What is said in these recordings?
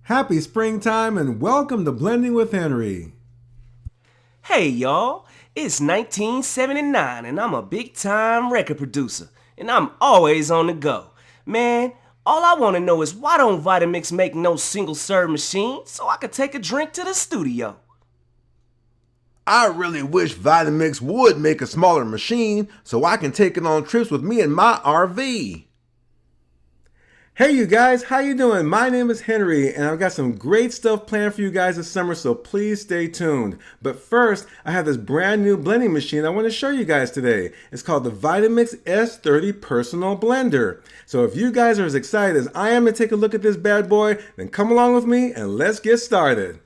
Happy springtime and welcome to Blending with Henry. Hey y'all, it's 1979 and I'm a big time record producer and I'm always on the go. Man, all I want to know is why don't Vitamix make no single serve machine so I could take a drink to the studio? I really wish Vitamix would make a smaller machine so I can take it on trips with me in my RV. Hey you guys, how you doing? My name is Henry and I've got some great stuff planned for you guys this summer, so please stay tuned. But first, I have this brand new blending machine I want to show you guys today. It's called the Vitamix S30 Personal Blender. So if you guys are as excited as I am to take a look at this bad boy, then come along with me and let's get started.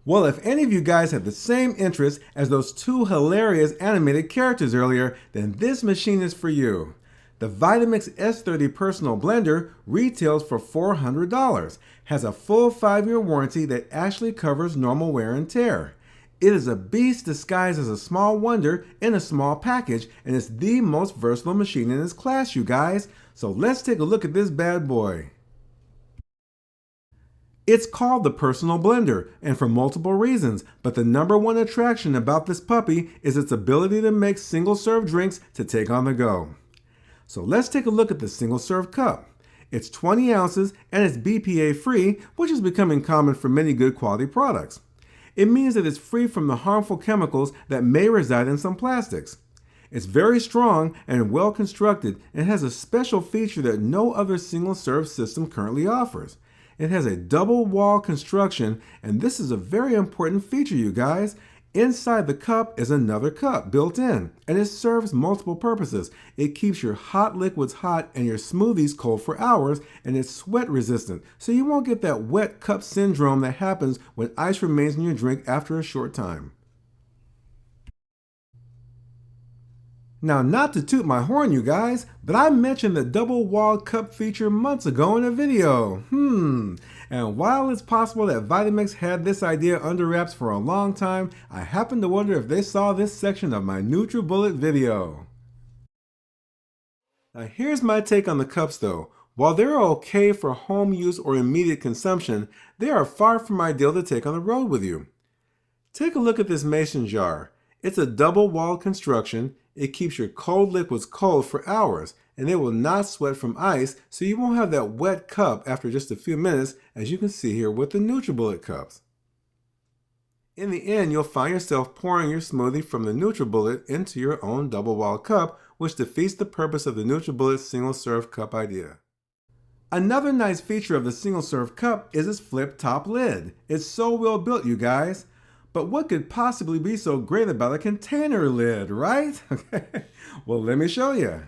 Well, if any of you guys have the same interest as those two hilarious animated characters earlier, then this machine is for you. The Vitamix S30 Personal Blender retails for $400, has a full 5-year warranty that actually covers normal wear and tear. It is a beast disguised as a small wonder in a small package, and it's the most versatile machine in its class, you guys. So let's take a look at this bad boy. It's called the Personal Blender, and for multiple reasons, but the number one attraction about this puppy is its ability to make single-serve drinks to take on the go. So let's take a look at the single-serve cup. It's 20 ounces and it's BPA-free, which is becoming common for many good quality products. It means that it's free from the harmful chemicals that may reside in some plastics. It's very strong and well constructed and has a special feature that no other single-serve system currently offers. It has a double wall construction, and this is a very important feature, you guys. Inside the cup is another cup built in, and it serves multiple purposes. It keeps your hot liquids hot and your smoothies cold for hours, and it's sweat resistant, so you won't get that wet cup syndrome that happens when ice remains in your drink after a short time. Now, not to toot my horn, you guys, but I mentioned the double-walled cup feature months ago in a video. And while it's possible that Vitamix had this idea under wraps for a long time, I happen to wonder if they saw this section of my NutriBullet video. Now, here's my take on the cups though. While they're okay for home use or immediate consumption, they are far from ideal to take on the road with you. Take a look at this mason jar. It's a double-walled construction. It keeps your cold liquids cold for hours, and it will not sweat from ice, so you won't have that wet cup after just a few minutes, as you can see here with the NutriBullet cups. In the end, you'll find yourself pouring your smoothie from the NutriBullet into your own double-walled cup, which defeats the purpose of the NutriBullet single-serve cup idea. Another nice feature of the single-serve cup is its flip-top lid. It's so well built, you guys. But what could possibly be so great about a container lid, right? Well, let me show you.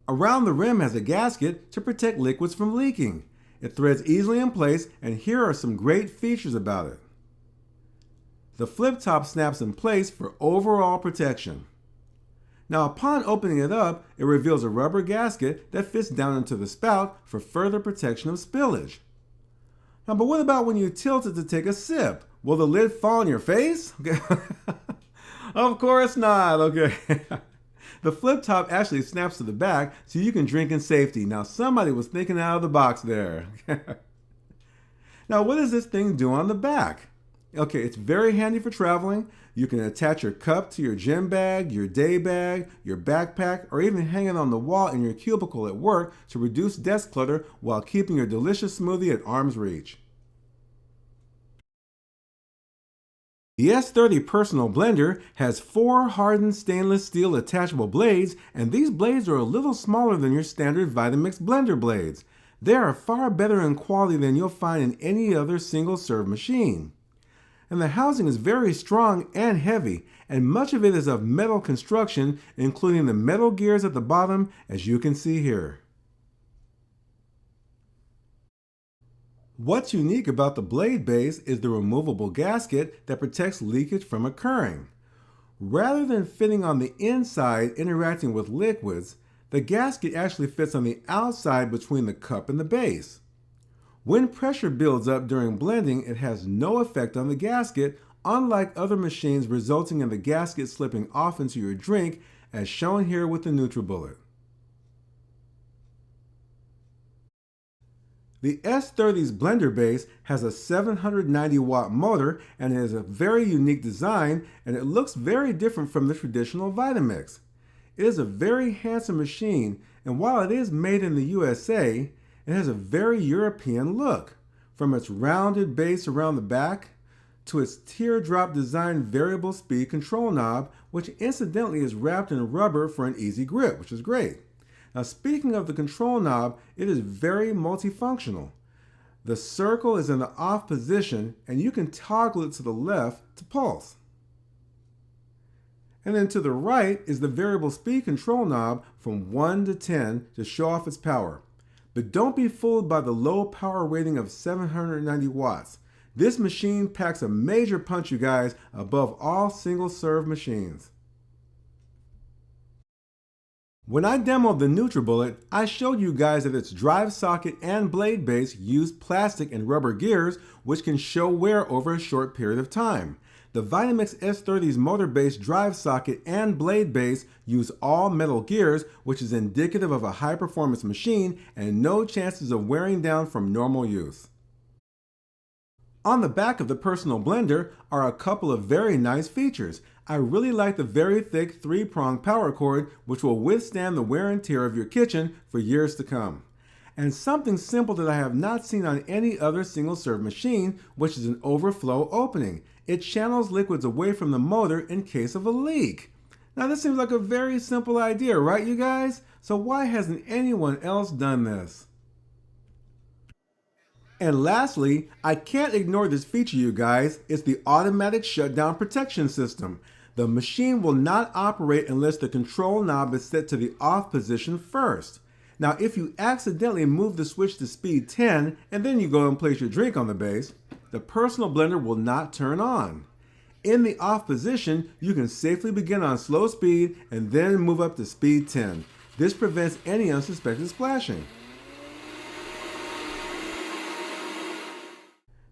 Around the rim has a gasket to protect liquids from leaking. It threads easily in place, and here are some great features about it. The flip top snaps in place for overall protection. Now, upon opening it up, it reveals a rubber gasket that fits down into the spout for further protection of spillage. Now, but what about when you tilt it to take a sip? Will the lid fall on your face? Of course not, okay. The flip top actually snaps to the back so you can drink in safety. Now, somebody was thinking out of the box there. Now, what does this thing do on the back? Okay, it's very handy for traveling. You can attach your cup to your gym bag, your day bag, your backpack, or even hang it on the wall in your cubicle at work to reduce desk clutter while keeping your delicious smoothie at arm's reach. The S30 Personal Blender has 4 hardened stainless steel detachable blades, and these blades are a little smaller than your standard Vitamix blender blades. They are far better in quality than you'll find in any other single-serve machine. And the housing is very strong and heavy, and much of it is of metal construction, including the metal gears at the bottom, as you can see here. What's unique about the blade base is the removable gasket that protects leakage from occurring. Rather than fitting on the inside interacting with liquids, the gasket actually fits on the outside between the cup and the base. When pressure builds up during blending, it has no effect on the gasket, unlike other machines, resulting in the gasket slipping off into your drink, as shown here with the NutriBullet. The S30's blender base has a 790 watt motor and it has a very unique design, and it looks very different from the traditional Vitamix. It is a very handsome machine, and while it is made in the USA, it has a very European look. From its rounded base around the back to its teardrop design variable speed control knob, which incidentally is wrapped in rubber for an easy grip, which is great. Now, speaking of the control knob, it is very multifunctional. The circle is in the off position, and you can toggle it to the left to pulse. And then to the right is the variable speed control knob from 1 to 10 to show off its power. But don't be fooled by the low power rating of 790 watts. This machine packs a major punch, you guys, above all single serve machines. When I demoed the NutriBullet, I showed you guys that its drive socket and blade base use plastic and rubber gears, which can show wear over a short period of time. The Vitamix S30's motor base drive socket and blade base use all metal gears, which is indicative of a high performance machine and no chances of wearing down from normal use. On the back of the Personal Blender are a couple of very nice features. I really like the very thick 3-prong power cord, which will withstand the wear and tear of your kitchen for years to come. And something simple that I have not seen on any other single-serve machine, which is an overflow opening. It channels liquids away from the motor in case of a leak. Now this seems like a very simple idea, right you guys? So why hasn't anyone else done this? And lastly, I can't ignore this feature, you guys. It's the automatic shutdown protection system. The machine will not operate unless the control knob is set to the off position first. Now, if you accidentally move the switch to speed 10 and then you go and place your drink on the base, the Personal Blender will not turn on. In the off position, you can safely begin on slow speed and then move up to speed 10. This prevents any unsuspected splashing.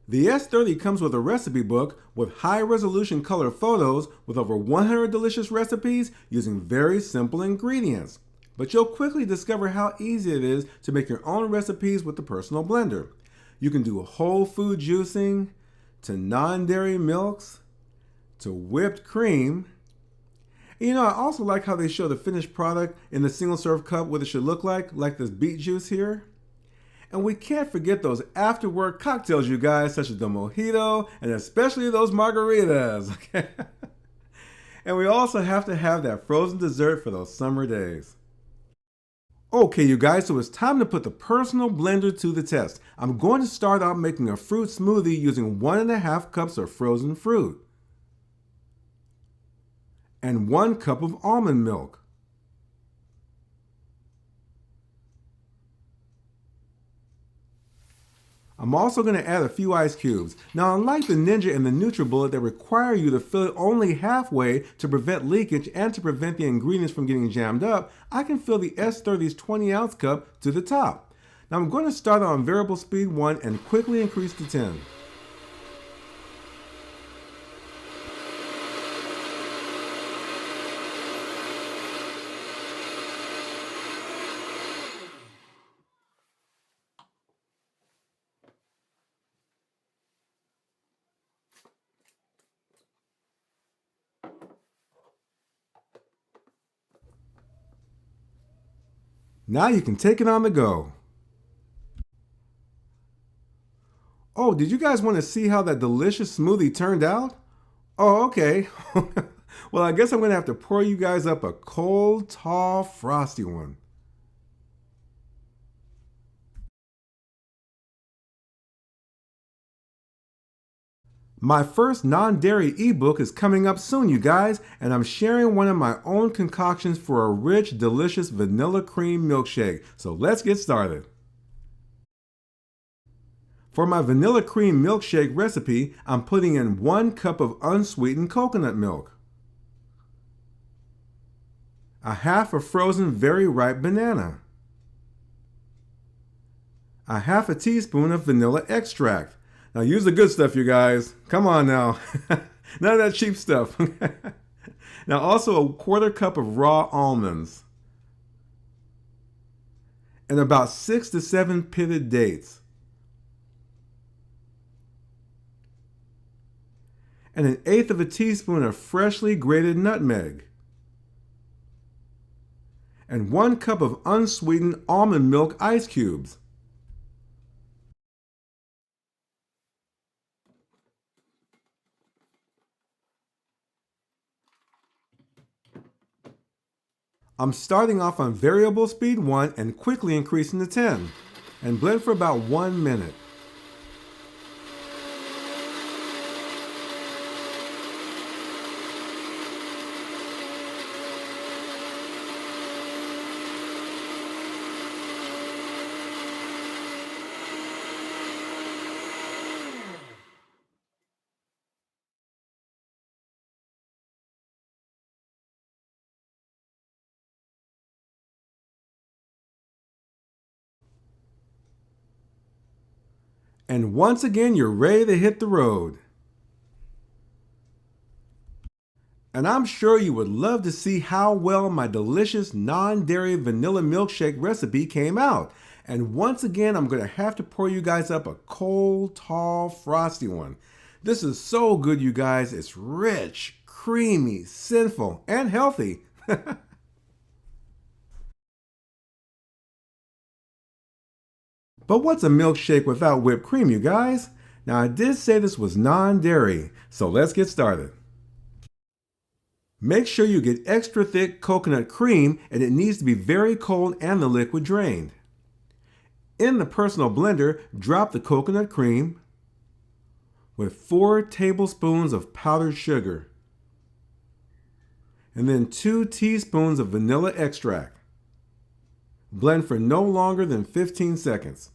The S30 comes with a recipe book with high-resolution color photos with over 100 delicious recipes using very simple ingredients. But you'll quickly discover how easy it is to make your own recipes with the Personal Blender. You can do whole food juicing, to non-dairy milks, to whipped cream. And I also like how they show the finished product in the single-serve cup, what it should look like this beet juice here. And we can't forget those after-work cocktails, you guys, such as the mojito and especially those margaritas. Okay? And we also have to have that frozen dessert for those summer days. Okay, you guys, so it's time to put the Personal Blender to the test. I'm going to start out making a fruit smoothie using 1.5 cups of frozen fruit and 1 cup of almond milk. I'm also going to add a few ice cubes. Now, unlike the Ninja and the NutriBullet that require you to fill it only halfway to prevent leakage and to prevent the ingredients from getting jammed up, I can fill the S30's 20-ounce cup to the top. Now, I'm going to start on variable speed 1 and quickly increase to 10. Now you can take it on the go. Oh, did you guys want to see how that delicious smoothie turned out? Oh, okay. Well, I guess I'm going to have to pour you guys up a cold, tall, frosty one. My first non-dairy ebook is coming up soon, you guys, and I'm sharing one of my own concoctions for a rich, delicious vanilla cream milkshake. So let's get started. For my vanilla cream milkshake recipe, I'm putting in 1 cup of unsweetened coconut milk, a half a frozen very ripe banana, a half a teaspoon of vanilla extract. Now use the good stuff, you guys. Come on now. None of that cheap stuff. Now also a 1/4 cup of raw almonds. And about 6 to 7 pitted dates. and 1/8 teaspoon of freshly grated nutmeg, and 1 cup of unsweetened almond milk ice cubes. I'm starting off on variable speed 1 and quickly increasing to 10, and blend for about 1 minute. And once again, you're ready to hit the road. And I'm sure you would love to see how well my delicious non-dairy vanilla milkshake recipe came out. And once again, I'm going to have to pour you guys up a cold, tall, frosty one. This is so good, you guys. It's rich, creamy, sinful, and healthy. But what's a milkshake without whipped cream, you guys? Now, I did say this was non-dairy, so let's get started. Make sure you get extra thick coconut cream, and it needs to be very cold and the liquid drained. In the personal blender, drop the coconut cream with 4 tablespoons of powdered sugar, and then 2 teaspoons of vanilla extract. Blend for no longer than 15 seconds.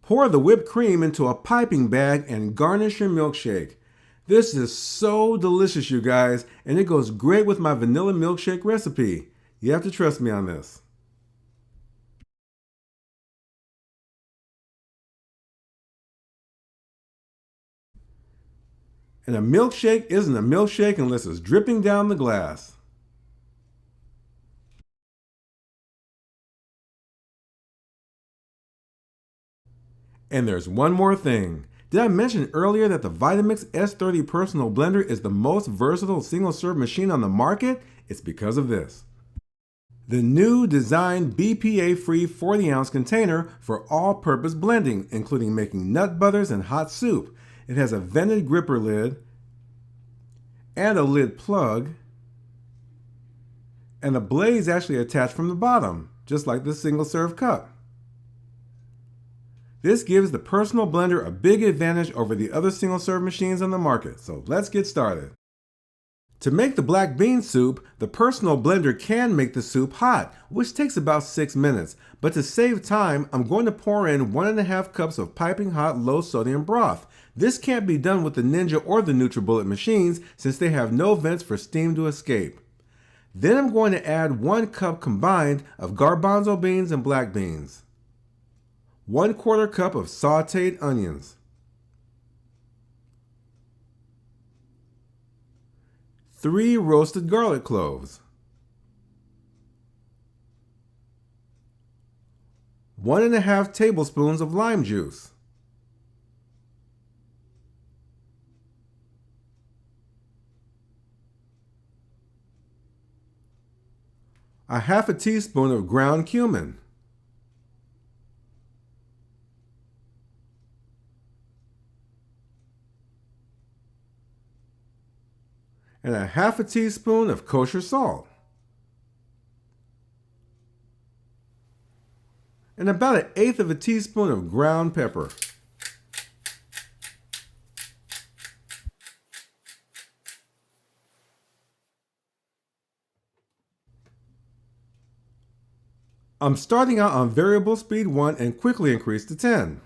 Pour the whipped cream into a piping bag and garnish your milkshake. This is so delicious, you guys, and it goes great with my vanilla milkshake recipe. You have to trust me on this. And a milkshake isn't a milkshake unless it's dripping down the glass. And there's one more thing. Did I mention earlier that the Vitamix S30 Personal Blender is the most versatile single-serve machine on the market? It's because of this. The new designed BPA-free 40-ounce container for all-purpose blending, including making nut butters and hot soup. It has a vented gripper lid and a lid plug, and the blades actually attach from the bottom, just like this single-serve cup. This gives the Personal Blender a big advantage over the other single-serve machines on the market, so let's get started. To make the black bean soup, the Personal Blender can make the soup hot, which takes about 6 minutes, but to save time, I'm going to pour in 1.5 cups of piping hot low-sodium broth. This can't be done with the Ninja or the NutriBullet machines since they have no vents for steam to escape. Then I'm going to add 1 cup combined of garbanzo beans and black beans, 1/4 cup of sauteed onions, 3 roasted garlic cloves, 1.5 tablespoons of lime juice, a 1/2 teaspoon of ground cumin, and a 1/2 teaspoon of kosher salt, and about 1/8 teaspoon of ground pepper. I'm starting out on variable speed 1 and quickly increase to 10.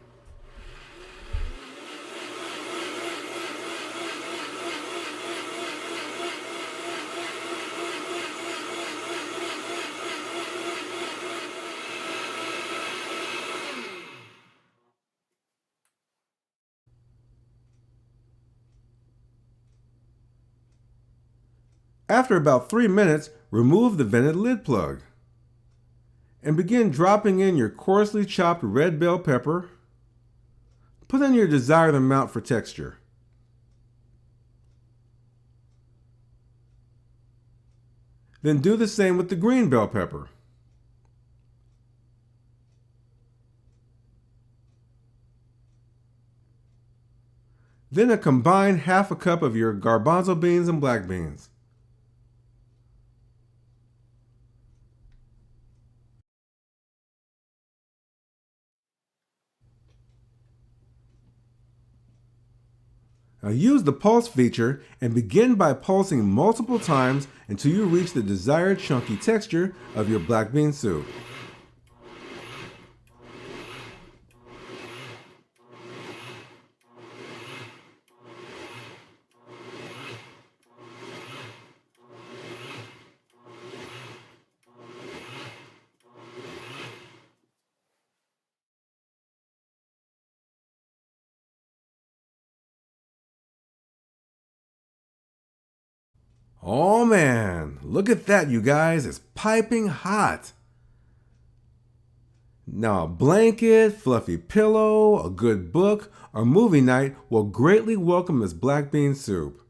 After about 3 minutes, remove the vented lid plug and begin dropping in your coarsely chopped red bell pepper. Put in your desired amount for texture. Then do the same with the green bell pepper. Then a combined half a cup of your garbanzo beans and black beans. Now use the pulse feature and begin by pulsing multiple times until you reach the desired chunky texture of your black bean soup. Oh man, look at that, you guys. It's piping hot. Now a blanket, fluffy pillow, a good book, or movie night will greatly welcome this black bean soup.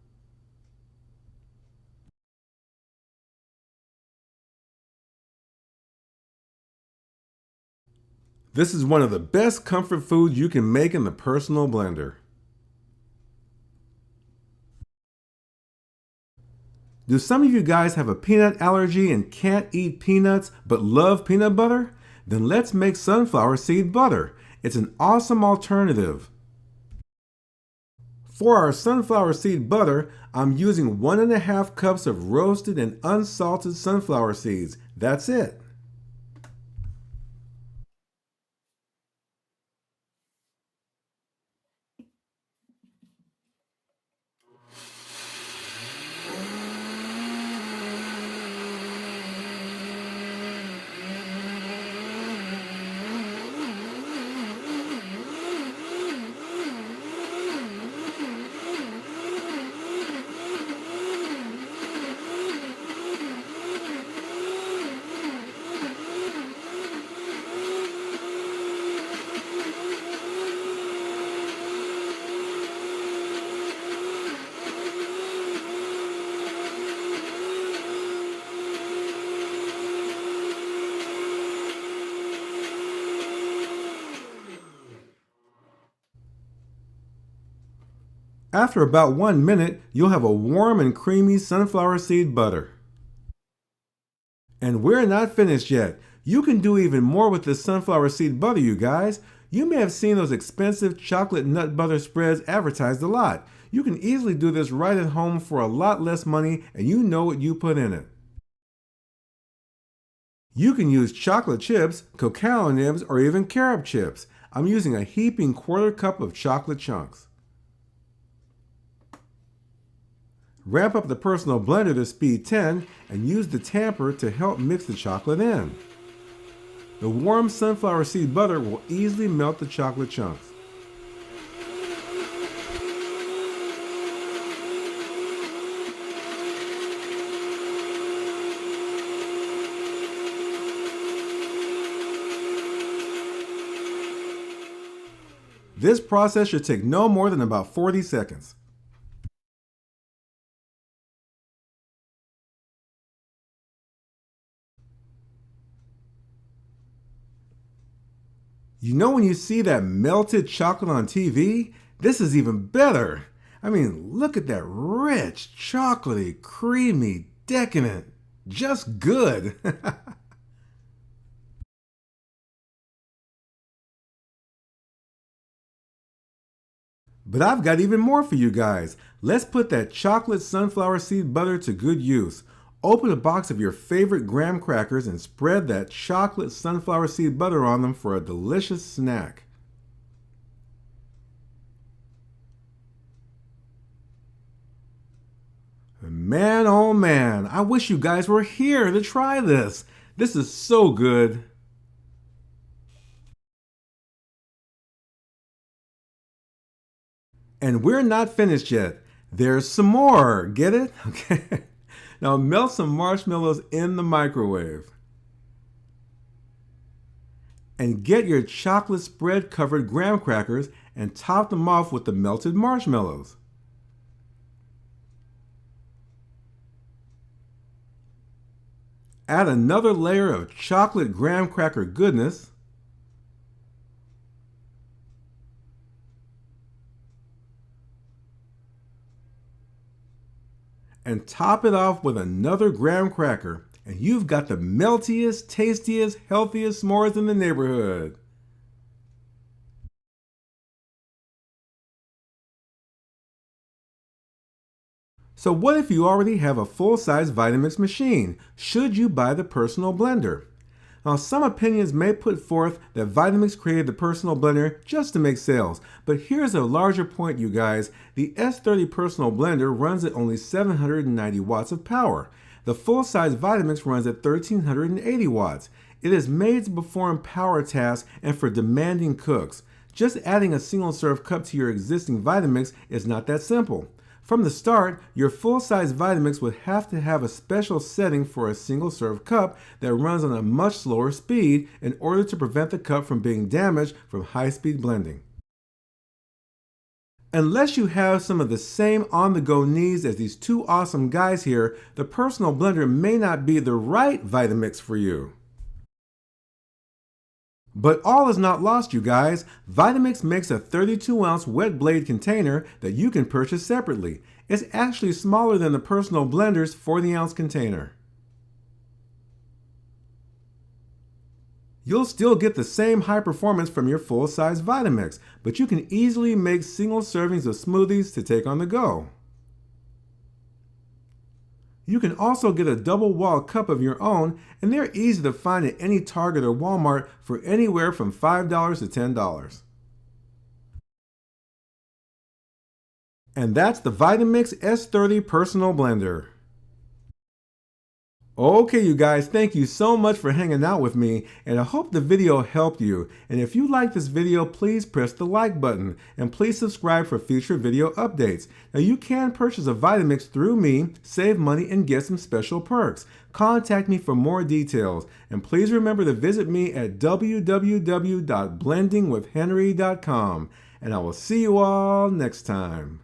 This is one of the best comfort foods you can make in the personal blender. Do some of you guys have a peanut allergy and can't eat peanuts but love peanut butter? Then let's make sunflower seed butter. It's an awesome alternative. For our sunflower seed butter, I'm using 1.5 cups of roasted and unsalted sunflower seeds. That's it. After about 1 minute, you'll have a warm and creamy sunflower seed butter. And we're not finished yet. You can do even more with this sunflower seed butter, you guys. You may have seen those expensive chocolate nut butter spreads advertised a lot. You can easily do this right at home for a lot less money, and you know what you put in it. You can use chocolate chips, cacao nibs, or even carob chips. I'm using a heaping 1/4 cup of chocolate chunks. Ramp up the personal blender to speed 10 and use the tamper to help mix the chocolate in. The warm sunflower seed butter will easily melt the chocolate chunks. This process should take no more than about 40 seconds. You know when you see that melted chocolate on TV? This is even better. I mean, look at that rich, chocolatey, creamy, decadent, just good. But I've got even more for you guys. Let's put that chocolate sunflower seed butter to good use. Open a box of your favorite graham crackers and spread that chocolate sunflower seed butter on them for a delicious snack. Man, oh man, I wish you guys were here to try this. This is so good. And we're not finished yet. There's some more. Get it? Okay. Now melt some marshmallows in the microwave. And get your chocolate spread covered graham crackers and top them off with the melted marshmallows. Add another layer of chocolate graham cracker goodness. And top it off with another graham cracker. And you've got the meltiest, tastiest, healthiest s'mores in the neighborhood. So what if you already have a full-size Vitamix machine? Should you buy the Personal Blender? Now, some opinions may put forth that Vitamix created the Personal Blender just to make sales, but here's a larger point, you guys. The S30 Personal Blender runs at only 790 watts of power. The full-size Vitamix runs at 1380 watts. It is made to perform power tasks and for demanding cooks. Just adding a single-serve cup to your existing Vitamix is not that simple. From the start, your full-size Vitamix would have to have a special setting for a single-serve cup that runs on a much slower speed in order to prevent the cup from being damaged from high-speed blending. Unless you have some of the same on-the-go needs as these two awesome guys here, the Personal Blender may not be the right Vitamix for you. But all is not lost, you guys. Vitamix makes a 32-ounce wet blade container that you can purchase separately. It's actually smaller than the Personal Blender's 40-ounce container. You'll still get the same high performance from your full-size Vitamix, but you can easily make single servings of smoothies to take on the go. You can also get a double-walled cup of your own, and they're easy to find at any Target or Walmart for anywhere from $5 to $10. And that's the Vitamix S30 Personal Blender. Okay, you guys, thank you so much for hanging out with me, and I hope the video helped you. And if you like this video, please press the like button, and please subscribe for future video updates. Now, you can purchase a Vitamix through me, save money, and get some special perks. Contact me for more details, and please remember to visit me at www.blendingwithhenry.com, and I will see you all next time.